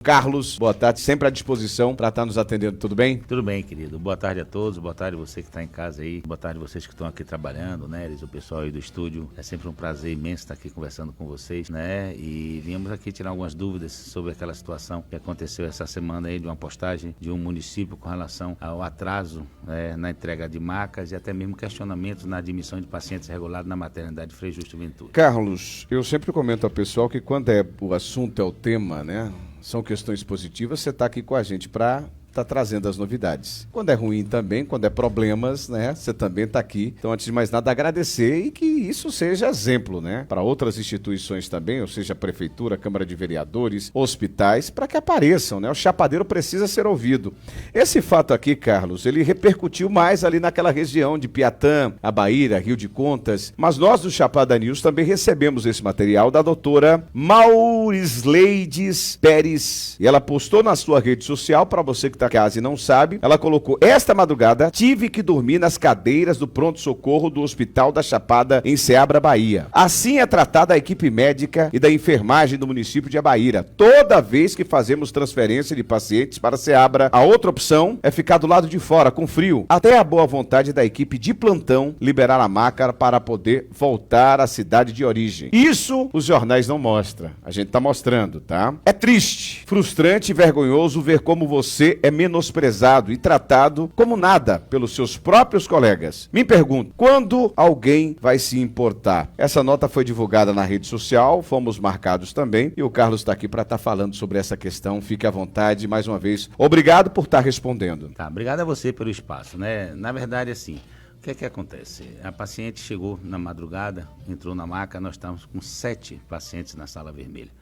Carlos, boa tarde, sempre à disposição para estar nos atendendo, tudo bem? Tudo bem, querido. Boa tarde a todos, boa tarde você que está em casa aí, boa tarde vocês que estão aqui trabalhando, né, eles, o pessoal aí do estúdio. É sempre um prazer imenso estar aqui conversando com vocês, né, e viemos aqui tirar algumas dúvidas sobre aquela situação que aconteceu essa semana aí de uma postagem de um município com relação ao atraso na entrega de macas e até mesmo questionamentos na admissão de pacientes regulados na maternidade Frei Justo Ventura. Carlos, eu sempre comento ao pessoal que quando o assunto é o tema, né, são questões positivas, você está aqui com a gente para estar trazendo as novidades. Quando é ruim também, quando é problemas, né, você também está aqui. Então, antes de mais nada, agradecer e que isso seja exemplo, né, para outras instituições também, ou seja, Prefeitura, Câmara de Vereadores, hospitais, para que apareçam, né, o chapadeiro precisa ser ouvido. Esse fato aqui, Carlos, ele repercutiu mais ali naquela região de Piatã, Abaíra, Rio de Contas, mas nós do Chapada News também recebemos esse material da doutora Maurisleides Pérez, e ela postou na sua rede social, para você que está em casa e não sabe, ela colocou: esta madrugada tive que dormir nas cadeiras do pronto-socorro do Hospital da Chapada em Ceabra, Bahia. Assim é tratada a equipe médica e da enfermagem do município de Abaíra. Toda vez que fazemos transferência de pacientes para Ceabra, a outra opção é ficar do lado de fora, com frio, até a boa vontade da equipe de plantão liberar a maca para poder voltar à cidade de origem. Isso os jornais não mostram, a gente está mostrando, tá? É triste, frustrante e vergonhoso ver como você é menosprezado e tratado como nada pelos seus próprios colegas. Me pergunto, quando alguém vai se importar? Essa nota foi divulgada na rede social, fomos marcados também, e o Carlos está aqui para estar falando sobre essa questão. Fique à vontade, mais uma vez. Obrigado por estar respondendo. Tá, obrigado a você pelo espaço, né? Na verdade, assim, o que é que acontece? A paciente chegou na madrugada, entrou na maca, nós estávamos com 7 pacientes na sala vermelha.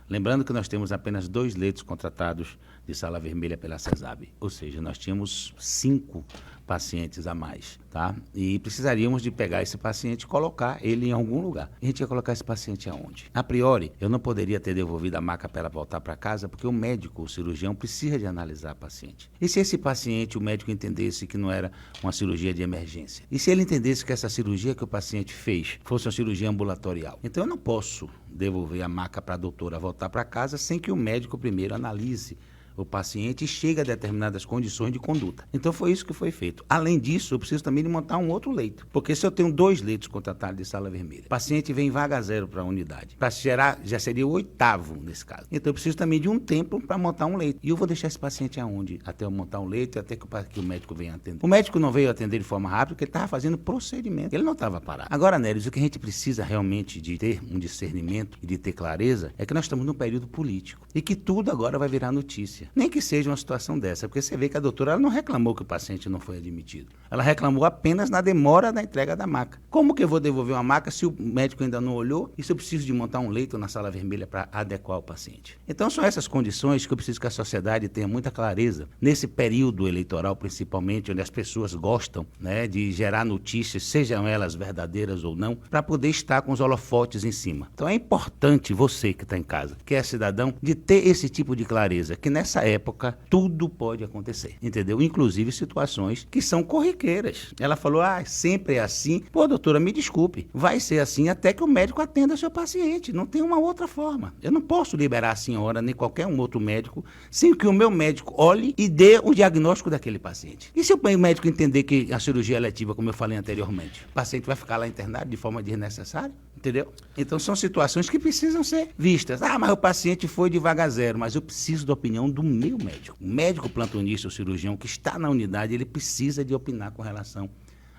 Lembrando que nós temos apenas 2 leitos contratados de sala vermelha pela CESAB, ou seja, nós tínhamos 5 pacientes a mais, tá? E precisaríamos de pegar esse paciente e colocar ele em algum lugar. A gente ia colocar esse paciente aonde? A priori, eu não poderia ter devolvido a maca para ela voltar para casa, porque o médico, o cirurgião, precisa de analisar a paciente. E se esse paciente, o médico entendesse que não era uma cirurgia de emergência? E se ele entendesse que essa cirurgia que o paciente fez fosse uma cirurgia ambulatorial? Então eu não posso devolver a maca para a doutora voltar para casa sem que o médico primeiro analise o paciente e chega a determinadas condições de conduta. Então foi isso que foi feito. Além disso, eu preciso também de montar um outro leito, porque se eu tenho 2 leitos contratados de sala vermelha, o paciente vem vaga zero para a unidade, para gerar, já seria o 8º nesse caso. Então eu preciso também de um tempo para montar um leito. E eu vou deixar esse paciente aonde? Até eu montar um leito, até que o médico venha atender. O médico não veio atender de forma rápida, porque ele estava fazendo procedimento. Ele não estava parado. Agora, Nélis, o que a gente precisa realmente de ter um discernimento e de ter clareza é que nós estamos num período político e que tudo agora vai virar notícia. Nem que seja uma situação dessa, porque você vê que a doutora ela não reclamou que o paciente não foi admitido. Ela reclamou apenas na demora da entrega da maca. Como que eu vou devolver uma maca se o médico ainda não olhou e se eu preciso de montar um leito na sala vermelha para adequar o paciente? Então são essas condições que eu preciso que a sociedade tenha muita clareza nesse período eleitoral, principalmente, onde as pessoas gostam, né, de gerar notícias, sejam elas verdadeiras ou não, para poder estar com os holofotes em cima. Então é importante você que está em casa, que é cidadão, de ter esse tipo de clareza, que nessa época tudo pode acontecer, entendeu? Inclusive situações que são corriqueiras. Ela falou, sempre é assim. Pô, doutora, me desculpe, vai ser assim até que o médico atenda seu paciente, não tem uma outra forma. Eu não posso liberar a senhora, nem qualquer um outro médico, sem que o meu médico olhe e dê o diagnóstico daquele paciente. E se o médico entender que a cirurgia é letiva, como eu falei anteriormente, o paciente vai ficar lá internado de forma desnecessária? Entendeu? Então são situações que precisam ser vistas. Mas o paciente foi de vaga zero, mas eu preciso da opinião do meu médico. O médico plantonista, o cirurgião que está na unidade, ele precisa de opinar com relação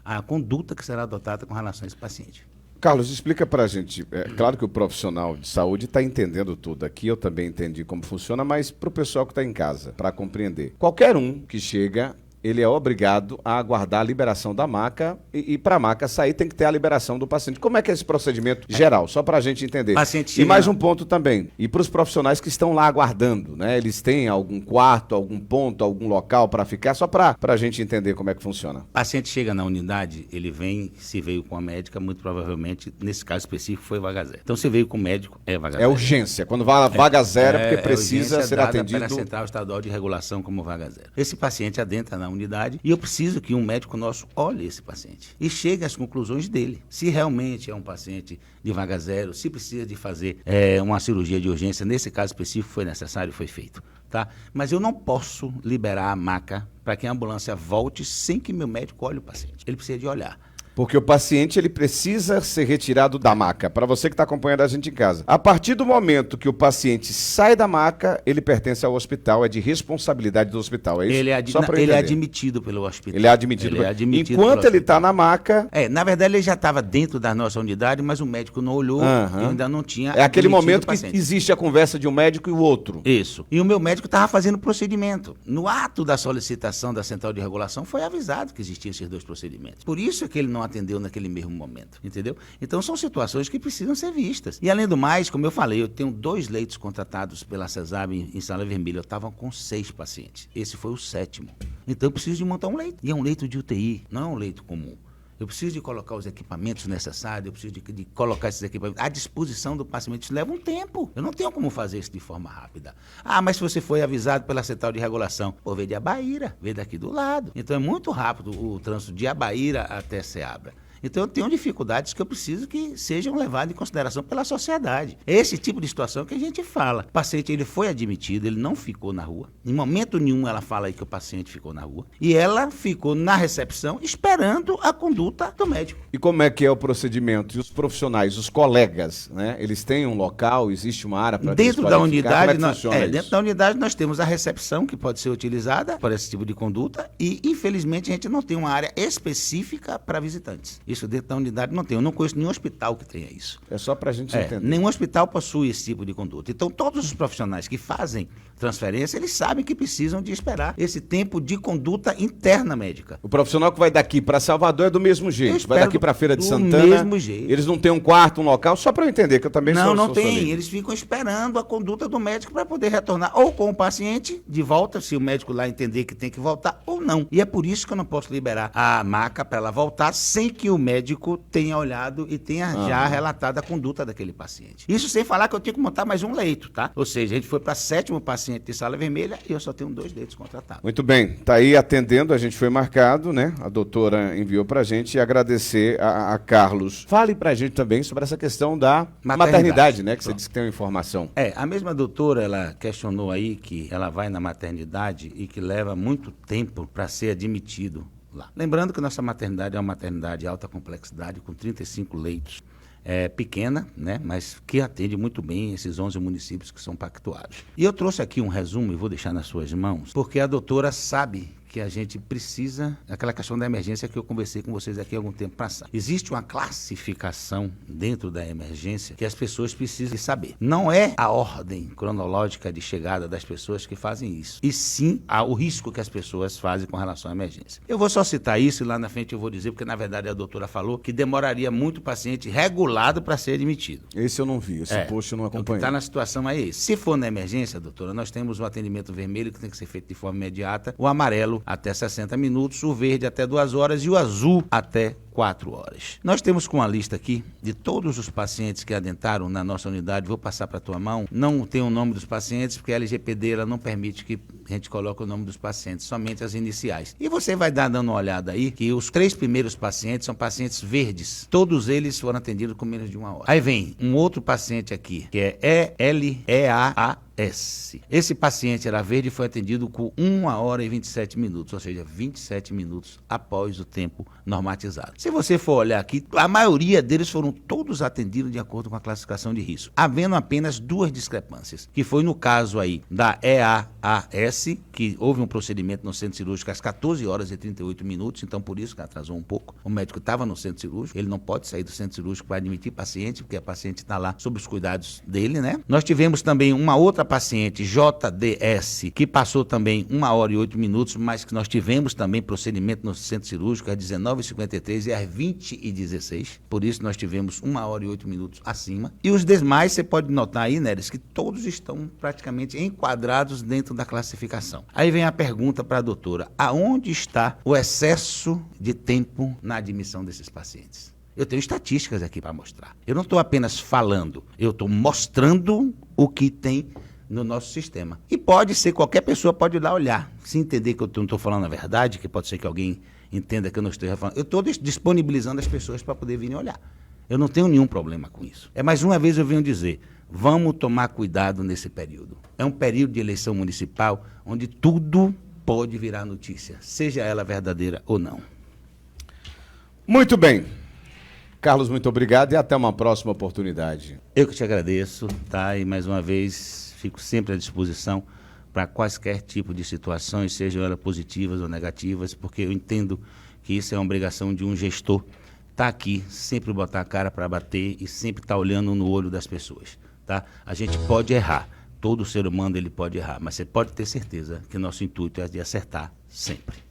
à conduta que será adotada com relação a esse paciente. Carlos, explica pra gente, claro que o profissional de saúde está entendendo tudo aqui, eu também entendi como funciona, mas para o pessoal que está em casa, para compreender. Qualquer um que chega, ele é obrigado a aguardar a liberação da maca e para a maca sair tem que ter a liberação do paciente. Como é que é esse procedimento geral? Só para a gente entender. E mais um ponto também, e para os profissionais que estão lá aguardando, né? Eles têm algum quarto, algum ponto, algum local para ficar, só para a gente entender como é que funciona. O paciente chega na unidade, ele vem, se veio com a médica, muito provavelmente, nesse caso específico, foi vaga zero. Então se veio com o médico, é vaga zero. É urgência, quando vai vaga zero é porque precisa ser atendido. Pela Central Estadual de Regulação como vaga zero. Esse paciente adentra na na unidade e eu preciso que um médico nosso olhe esse paciente e chegue às conclusões dele. Se realmente é um paciente de vaga zero, se precisa de fazer uma cirurgia de urgência, nesse caso específico foi necessário, foi feito. Tá? Mas eu não posso liberar a maca para que a ambulância volte sem que meu médico olhe o paciente. Ele precisa de olhar. Porque o paciente ele precisa ser retirado da maca. Para você que está acompanhando a gente em casa. A partir do momento que o paciente sai da maca, ele pertence ao hospital, é de responsabilidade do hospital, é isso? Ele é admitido pelo hospital. Ele é admitido. Enquanto ele está na maca... na verdade, ele já estava dentro da nossa unidade, mas o médico não olhou e ainda não tinha... É aquele momento que existe a conversa de um médico e o outro. Isso. E o meu médico estava fazendo o procedimento. No ato da solicitação da central de regulação, foi avisado que existiam esses dois procedimentos. Por isso é que ele não atendeu naquele mesmo momento, entendeu? Então são situações que precisam ser vistas. E além do mais, como eu falei, eu tenho 2 leitos contratados pela CESAB em Sala Vermelha. Eu estava com 6 pacientes. Esse foi o 7º. Então eu preciso de montar um leito. E é um leito de UTI, não é um leito comum. Eu preciso de colocar os equipamentos necessários, eu preciso de colocar esses equipamentos à disposição do paciente. Isso leva um tempo. Eu não tenho como fazer isso de forma rápida. Mas se você foi avisado pela central de regulação, vê de Abaíra, vê daqui do lado. Então é muito rápido o trânsito de Abaíra até Ceabra. Então eu tenho dificuldades que eu preciso que sejam levadas em consideração pela sociedade. É esse tipo de situação que a gente fala. O paciente ele foi admitido, ele não ficou na rua. Em momento nenhum ela fala aí que o paciente ficou na rua. E ela ficou na recepção esperando a conduta do médico. E como é que é o procedimento? E os profissionais, os colegas, né? Eles têm um local, existe uma área para dentro da unidade, dentro da unidade nós temos a recepção que pode ser utilizada para esse tipo de conduta e infelizmente a gente não tem uma área específica para visitantes. Isso dentro da unidade não tem. Eu não conheço nenhum hospital que tenha isso. É só para a gente entender. Nenhum hospital possui esse tipo de conduta. Então, todos os profissionais que fazem transferência, eles sabem que precisam de esperar esse tempo de conduta interna médica. O profissional que vai daqui para Salvador é do mesmo jeito. Vai daqui para Feira de Santana. Do mesmo jeito. Eles não têm um quarto, um local, só para eu entender, que eu também sou Não tem. Eles ficam esperando a conduta do médico para poder retornar ou com o paciente de volta, se o médico lá entender que tem que voltar ou não. E é por isso que eu não posso liberar a maca para ela voltar sem que o médico tenha olhado e tenha já relatado a conduta daquele paciente. Isso sem falar que eu tenho que montar mais um leito, tá? Ou seja, a gente foi para 7º paciente de Sala Vermelha e eu só tenho 2 leitos contratados. Muito bem. Tá aí atendendo, a gente foi marcado, né? A doutora enviou pra gente e agradecer a Carlos. Fale pra gente também sobre essa questão da maternidade, né? Que você disse que tem uma informação. A mesma doutora, ela questionou aí que ela vai na maternidade e que leva muito tempo para ser admitido lá. Lembrando que nossa maternidade é uma maternidade de alta complexidade, com 35 leitos. Pequena, né, mas que atende muito bem esses 11 municípios que são pactuados. E eu trouxe aqui um resumo e vou deixar nas suas mãos, porque a doutora sabe que a gente precisa, aquela questão da emergência que eu conversei com vocês aqui há algum tempo passado. Existe uma classificação dentro da emergência que as pessoas precisam saber. Não é a ordem cronológica de chegada das pessoas que fazem isso, e sim o risco que as pessoas fazem com relação à emergência. Eu vou só citar isso e lá na frente eu vou dizer, porque na verdade a doutora falou que demoraria muito o paciente regulado para ser admitido. Esse eu não vi, esse post eu não acompanhei. O que está na situação é esse. Se for na emergência, doutora, nós temos o atendimento vermelho que tem que ser feito de forma imediata, o amarelo até 60 minutos, o verde até 2 horas e o azul até 4 horas. Nós temos com a lista aqui de todos os pacientes que adentraram na nossa unidade, vou passar para a tua mão, não tem o nome dos pacientes, porque a LGPD ela não permite que a gente coloque o nome dos pacientes, somente as iniciais. E você vai dando uma olhada aí, que os 3 primeiros pacientes são pacientes verdes, todos eles foram atendidos com menos de 1 hora. Aí vem um outro paciente aqui, que é ELEAA. Esse paciente era verde e foi atendido com 1 hora e 27 minutos, ou seja, 27 minutos após o tempo normatizado. Se você for olhar aqui, a maioria deles foram todos atendidos de acordo com a classificação de risco, havendo apenas 2 discrepâncias, que foi no caso aí da EAAS, que houve um procedimento no centro cirúrgico às 14 horas e 38 minutos, então por isso que atrasou um pouco. O médico estava no centro cirúrgico, ele não pode sair do centro cirúrgico para admitir paciente, porque a paciente está lá sob os cuidados dele, né? Nós tivemos também uma outra paciente JDS, que passou também 1 hora e 8 minutos, mas que nós tivemos também procedimento no centro cirúrgico às 19h53 e às 20h16. Por isso nós tivemos 1 hora e 8 minutos acima. E os demais, você pode notar aí, Neres, que todos estão praticamente enquadrados dentro da classificação. Aí vem a pergunta para a doutora: aonde está o excesso de tempo na admissão desses pacientes? Eu tenho estatísticas aqui para mostrar. Eu não estou apenas falando, eu estou mostrando o que tem no nosso sistema. E pode ser, qualquer pessoa pode ir lá olhar. Se entender que eu não estou falando a verdade, que pode ser que alguém entenda que eu não esteja falando, eu estou disponibilizando as pessoas para poder virem olhar. Eu não tenho nenhum problema com isso. Mais uma vez eu venho dizer, vamos tomar cuidado nesse período. É um período de eleição municipal onde tudo pode virar notícia, seja ela verdadeira ou não. Muito bem. Carlos, muito obrigado e até uma próxima oportunidade. Eu que te agradeço, tá? E mais uma vez fico sempre à disposição para quaisquer tipo de situações, sejam elas positivas ou negativas, porque eu entendo que isso é uma obrigação de um gestor estar aqui, sempre botar a cara para bater e sempre estar olhando no olho das pessoas, tá? A gente pode errar, todo ser humano ele pode errar, mas você pode ter certeza que nosso intuito é de acertar sempre.